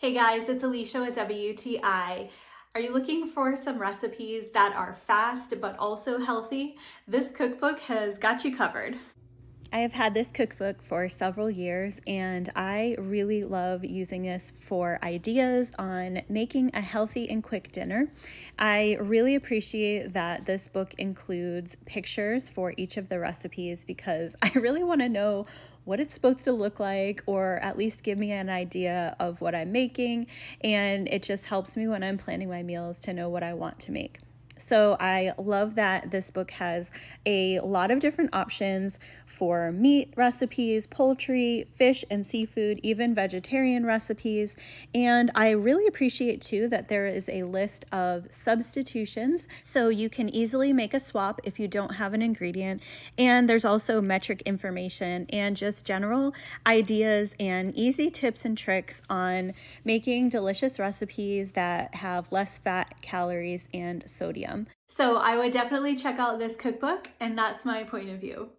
Hey guys, it's Alicia with WTI. Are you looking for some recipes that are fast but also healthy? This cookbook has got you covered. I have had this cookbook for several years and I really love using this for ideas on making a healthy and quick dinner. I really appreciate that this book includes pictures for each of the recipes because I really want to know what it's supposed to look like, or at least give me an idea of what I'm making, and it just helps me when I'm planning my meals to know what I want to make. So I love that this book has a lot of different options for meat recipes, poultry, fish and seafood, even vegetarian recipes. And I really appreciate too that there is a list of substitutions so you can easily make a swap if you don't have an ingredient. And there's also metric information and just general ideas and easy tips and tricks on making delicious recipes that have less fat, calories, and sodium. So I would definitely check out this cookbook, and that's my point of view.